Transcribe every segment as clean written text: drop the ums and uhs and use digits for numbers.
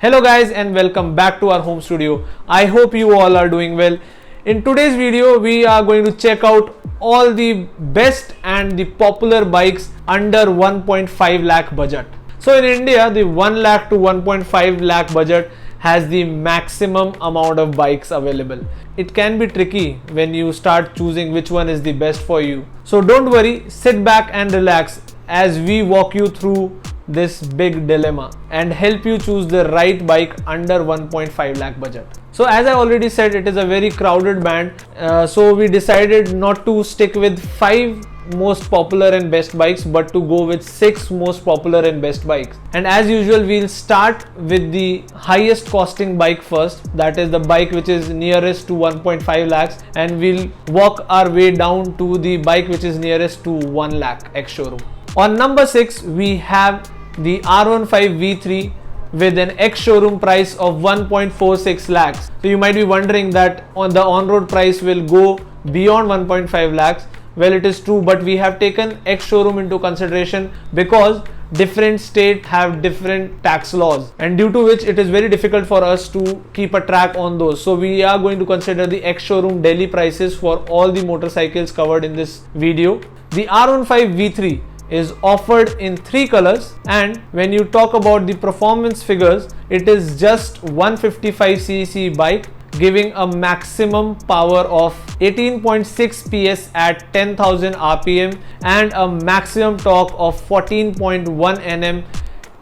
Hello guys and welcome back to our home studio. I hope you all are doing well. In today's video we are going to check out all the best and the popular bikes under 1.5 lakh budget. So in India the 1 lakh to 1.5 lakh budget has the maximum amount of bikes available. It can be tricky when you start choosing which one is the best for you. So don't worry, sit back and relax as we walk you through this big dilemma and help you choose the right bike under 1.5 lakh budget. So as I already said, it is a very crowded band, so we decided not to stick with 5 most popular and best bikes but to go with 6 most popular and best bikes. And as usual we'll start with the highest costing bike first, that is the bike which is nearest to 1.5 lakhs, and we'll walk our way down to the bike which is nearest to 1 lakh ex-showroom. On number 6 we have the R15 V3 with an ex-showroom price of 1.46 lakhs. So you might be wondering that on the on-road price will go beyond 1.5 lakhs. Well, it is true, but we have taken ex-showroom into consideration because different states have different tax laws, and due to which it is very difficult for us to keep a track on those. So we are going to consider the ex-showroom Delhi prices for all the motorcycles covered in this video. The R15 V3 is offered in 3 colors, and when you talk about the performance figures, it is just 155cc bike giving a maximum power of 18.6 PS at 10,000 RPM and a maximum torque of 14.1 Nm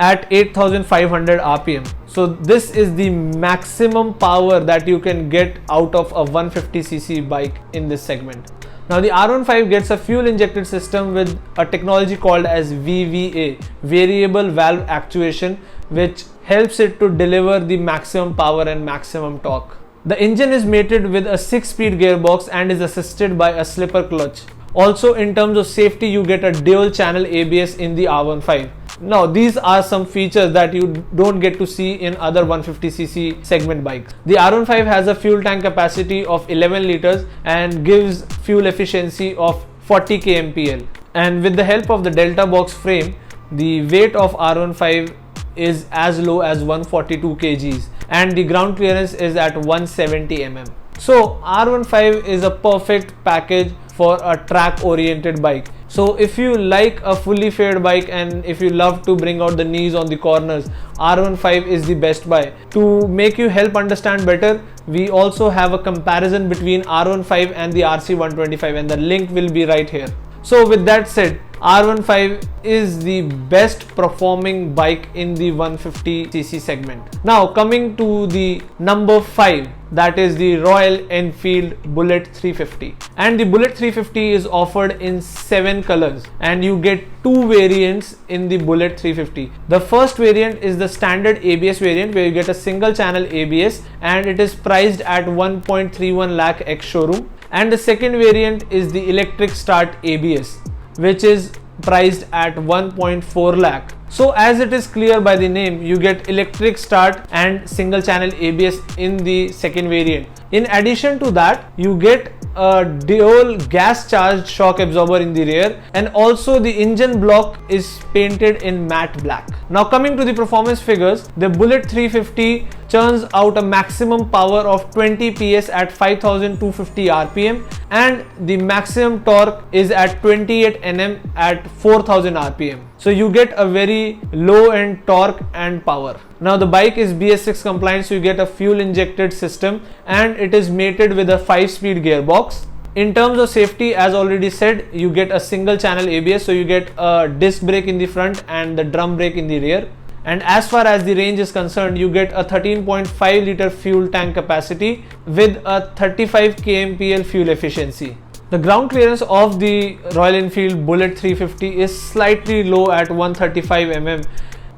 at 8,500 RPM. So this is the maximum power that you can get out of a 150cc bike in this segment. Now the R15 gets a fuel injected system with a technology called as VVA, variable valve actuation, which helps it to deliver the maximum power and maximum torque. The engine is mated with a 6-speed gearbox and is assisted by a slipper clutch. Also in terms of safety, you get a dual channel ABS in the R15. Now these are some features that you don't get to see in other 150cc segment bikes. The R15 has a fuel tank capacity of 11 liters and gives fuel efficiency of 40 kmpl. And with the help of the Delta box frame, the weight of R15 is as low as 142 kgs and the ground clearance is at 170 mm. So R15 is a perfect package for a track oriented bike. So if you like a fully faired bike and if you love to bring out the knees on the corners, R15 is the best buy. To make you help understand better, we also have a comparison between R15 and the RC125 and the link will be right here. So with that said, R15 is the best performing bike in the 150cc segment. Now coming to the number 5, that is the Royal Enfield Bullet 350. And the Bullet 350 is offered in 7 colors and you get 2 variants in the Bullet 350. The first variant is the standard ABS variant where you get a single channel ABS and it is priced at 1.31 lakh ex-showroom. And the second variant is the electric start ABS, which is priced at 1.4 lakh. So as it is clear by the name, you get electric start and single channel ABS in the second variant. In addition to that, you get a dual gas charged shock absorber in the rear, and also the engine block is painted in matte black. Now coming to the performance figures, the Bullet 350 churns out a maximum power of 20 PS at 5250 RPM and the maximum torque is at 28 Nm at 4000 RPM. So you get a very low end torque and power. Now the bike is BS6 compliant, so you get a fuel injected system and it is mated with a 5-speed gearbox. In terms of safety, as already said, you get a single channel ABS, so you get a disc brake in the front and the drum brake in the rear. And as far as the range is concerned, you get a 13.5 liter fuel tank capacity with a 35 kmpl fuel efficiency. The ground clearance of the Royal Enfield Bullet 350 is slightly low at 135 mm,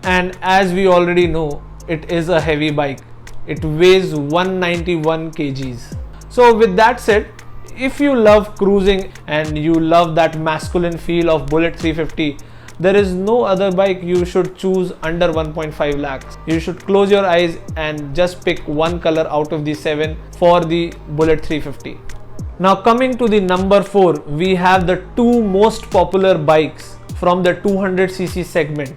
and as we already know, it is a heavy bike. It weighs 191 kgs. So with that said, if you love cruising and you love that masculine feel of Bullet 350, there is no other bike you should choose under 1.5 lakhs. You should close your eyes and just pick one color out of the 7 for the Bullet 350. Now coming to the number 4, we have the 2 most popular bikes from the 200cc segment.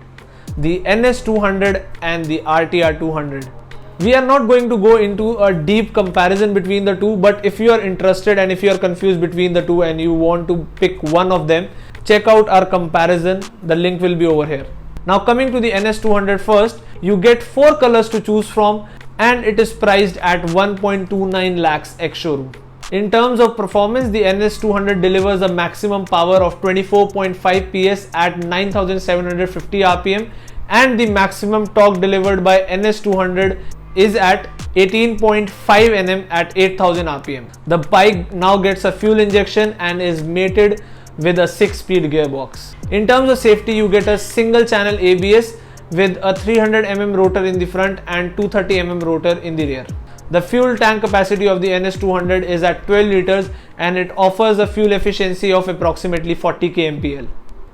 the NS200 and the RTR200. We are not going to go into a deep comparison between the two, but if you are interested and if you are confused between the two and you want to pick one of them, check out our comparison. The link will be over here. Now coming to the NS200 first, you get 4 colors to choose from and it is priced at 1.29 lakhs ex-showroom. In terms of performance, the NS200 delivers a maximum power of 24.5 PS at 9750 RPM and the maximum torque delivered by NS200 is at 18.5 Nm at 8000 RPM. The bike now gets a fuel injection and is mated with a 6-speed gearbox. In terms of safety, you get a single channel ABS with a 300 mm rotor in the front and 230 mm rotor in the rear. The fuel tank capacity of the NS200 is at 12 liters and it offers a fuel efficiency of approximately 40 kmpl.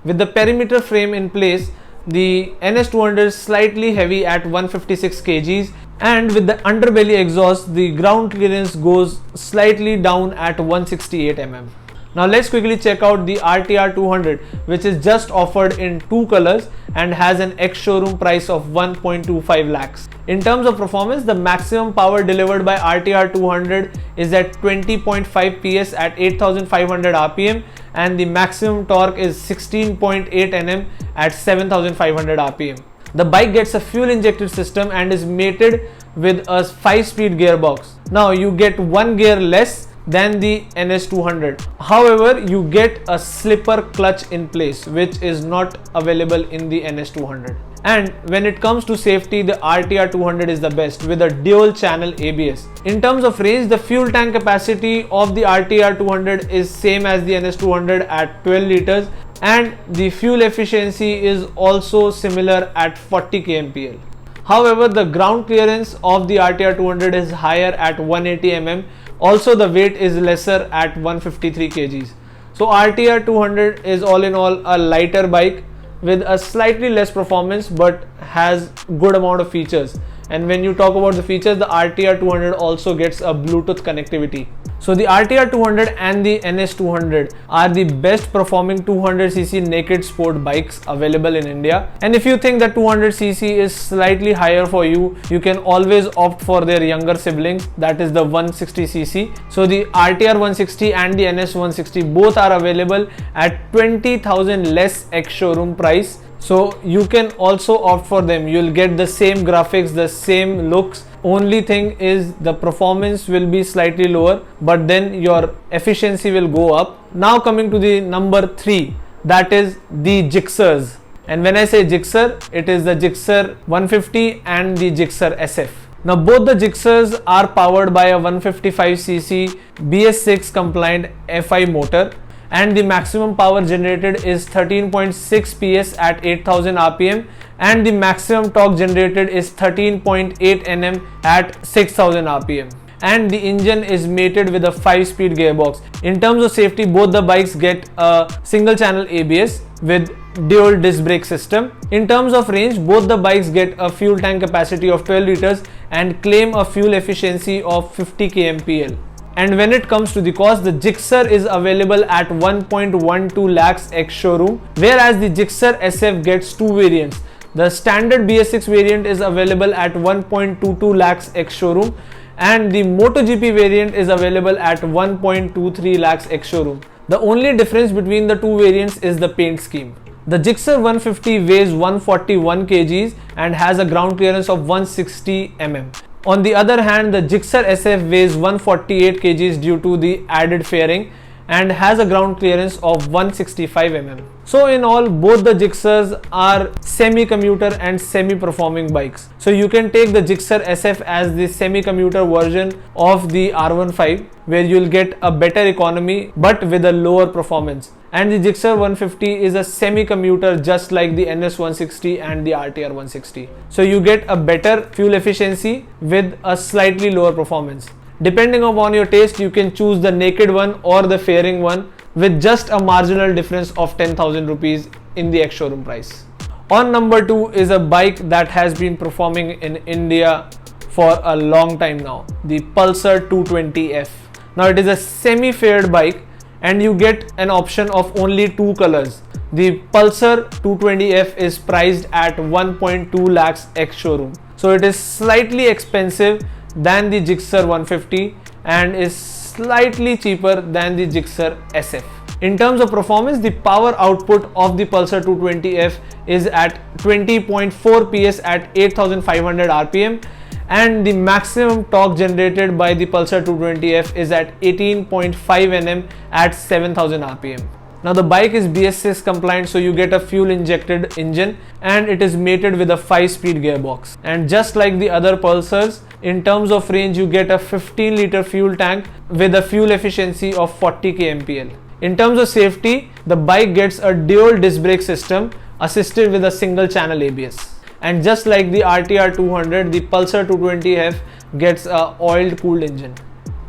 With the perimeter frame in place, the NS200 is slightly heavy at 156 kgs, and with the underbelly exhaust, the ground clearance goes slightly down at 168 mm. Now let's quickly check out the RTR200, which is just offered in 2 colors and has an ex-showroom price of 1.25 lakhs. In terms of performance, the maximum power delivered by RTR200 is at 20.5 PS at 8500 RPM and the maximum torque is 16.8 Nm at 7500 RPM. The bike gets a fuel injected system and is mated with a 5-speed gearbox. Now you get 1 gear less than the NS200. However, you get a slipper clutch in place, which is not available in the NS200. And when it comes to safety, the RTR200 is the best with a dual channel ABS. In terms of range, the fuel tank capacity of the RTR200 is same as the NS200 at 12 liters and the fuel efficiency is also similar at 40 kmpl. However, the ground clearance of the RTR200 is higher at 180 mm. Also, the weight is lesser at 153 kgs. So RTR200 is all in all a lighter bike with a slightly less performance but has good amount of features. And when you talk about the features, the RTR200 also gets a Bluetooth connectivity. So the RTR200 and the NS200 are the best performing 200cc naked sport bikes available in India. And if you think that 200cc is slightly higher for you, you can always opt for their younger siblings, that is the 160cc. So the RTR 160 and the NS 160 both are available at 20,000 less ex-showroom price. So you can also opt for them. You'll get the same graphics, the same looks. Only thing is the performance will be slightly lower, but then your efficiency will go up. Now coming to the number 3, that is the Gixxers. And when I say Gixxer, it is the Gixxer 150 and the Gixxer SF. Now both the Gixxers are powered by a 155cc BS6 compliant FI motor, and the maximum power generated is 13.6 PS at 8000 RPM and the maximum torque generated is 13.8 Nm at 6000 RPM. And the engine is mated with a 5-speed gearbox. In terms of safety, both the bikes get a single channel ABS with dual disc brake system. In terms of range, both the bikes get a fuel tank capacity of 12 liters and claim a fuel efficiency of 50 kmpl. And when it comes to the cost, the Gixxer is available at 1.12 lakhs ex-showroom, whereas the Gixxer SF gets 2 variants. The standard BS6 variant is available at 1.22 lakhs ex-showroom and the MotoGP variant is available at 1.23 lakhs ex-showroom. The only difference between the two variants is the paint scheme. The Gixxer 150 weighs 141 kgs and has a ground clearance of 160 mm. On the other hand, the Gixxer SF weighs 148 kgs due to the added fairing and has a ground clearance of 165 mm. So in all, both the Gixxers are semi-commuter and semi-performing bikes. So you can take the Gixxer SF as the semi-commuter version of the R15, where you'll get a better economy but with a lower performance. And the Gixxer 150 is a semi-commuter just like the NS 160 and the RTR 160. So you get a better fuel efficiency with a slightly lower performance. Depending upon your taste, you can choose the naked one or the fairing one with just a marginal difference of 10,000 rupees in the ex-showroom price. On number 2 is a bike that has been performing in India for a long time now, the Pulsar 220F. Now it is a semi-faired bike and you get an option of only 2 colors. the Pulsar 220F is priced at 1.2 lakhs ex-showroom. So it is slightly expensive than the Gixxer 150 and is slightly cheaper than the Gixxer SF. In terms of performance, the power output of the Pulsar 220F is at 20.4 PS at 8500 RPM, and the maximum torque generated by the Pulsar 220F is at 18.5 Nm at 7000 RPM. Now the bike is BS6 compliant, so you get a fuel injected engine and it is mated with a 5-speed gearbox. And just like the other Pulsars, in terms of range you get a 15-liter fuel tank with a fuel efficiency of 40 kmpl. In terms of safety, the bike gets a dual disc brake system assisted with a single channel ABS. And just like the RTR 200, the Pulsar 220F gets a oiled cooled engine.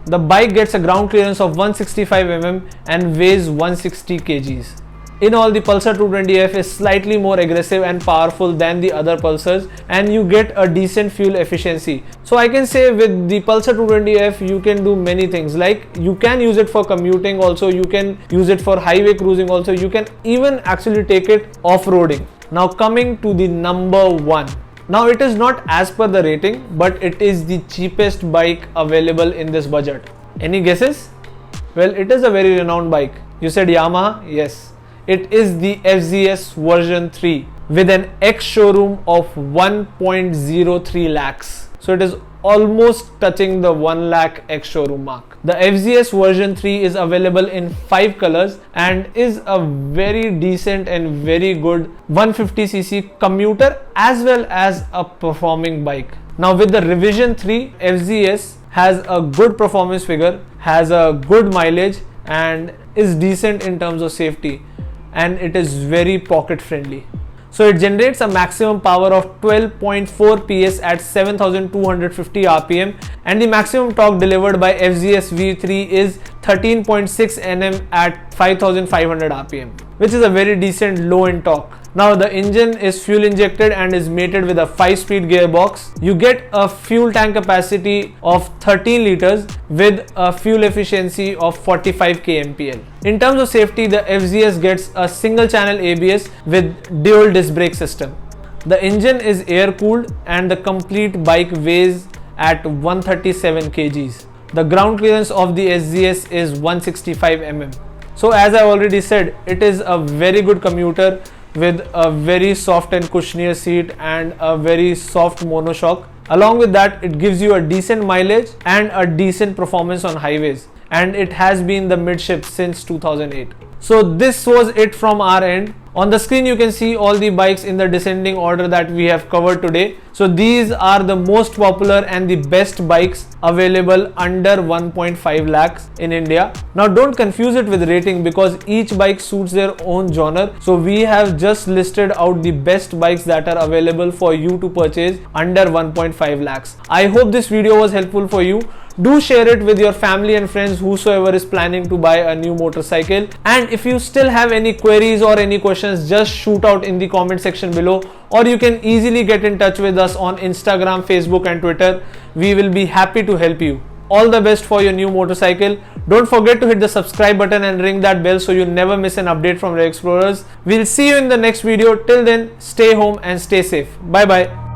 The bike gets a ground clearance of 165 mm and weighs 160 kgs. In all, the Pulsar 220F is slightly more aggressive and powerful than the other Pulsars, and you get a decent fuel efficiency. So I can say with the Pulsar 220F you can do many things, like you can use it for commuting also, you can use it for highway cruising also, you can even actually take it off-roading. Now coming to the number 1. Now it is not as per the rating, but it is the cheapest bike available in this budget. Any guesses? Well, it is a very renowned bike. You said Yamaha? Yes. It is the FZS version 3 with an ex-showroom of 1.03 lakhs. So it is almost touching the 1 lakh ex-showroom mark. The FZS version 3 is available in 5 colors and is a very decent and very good 150cc commuter as well as a performing bike. Now with the revision 3, FZS has a good performance figure, has a good mileage and is decent in terms of safety, and it is very pocket friendly. So it generates a maximum power of 12.4 PS at 7250 RPM, and the maximum torque delivered by FZS V3 is 13.6 Nm at 5500 RPM, which is a very decent low end torque. Now the engine is fuel injected and is mated with a 5-speed gearbox. You get a fuel tank capacity of 13 liters with a fuel efficiency of 45 kmpl. In terms of safety, the FZS gets a single channel ABS with dual disc brake system. The engine is air cooled and the complete bike weighs at 137 kgs. The ground clearance of the FZS is 165 mm. So as I already said, it is a very good commuter with a very soft and cushionier seat and a very soft monoshock. Along with that, it gives you a decent mileage and a decent performance on highways, and it has been the midship since 2008. So this was it from our end. On the screen you can see all the bikes in the descending order that we have covered today. So these are the most popular and the best bikes available under 1.5 lakhs in India. Now don't confuse it with rating, because each bike suits their own genre. So we have just listed out the best bikes that are available for you to purchase under 1.5 lakhs. I hope this video was helpful for you. Do share it with your family and friends, whosoever is planning to buy a new motorcycle. And if you still have any queries or any questions, just shoot out in the comment section below, or you can easily get in touch with us on Instagram, Facebook and Twitter. We will be happy to help you. All the best for your new motorcycle. Don't forget to hit the subscribe button and ring that bell so you never miss an update from Ray Explorers. We'll see you in the next video. Till then, stay home and stay safe. Bye bye.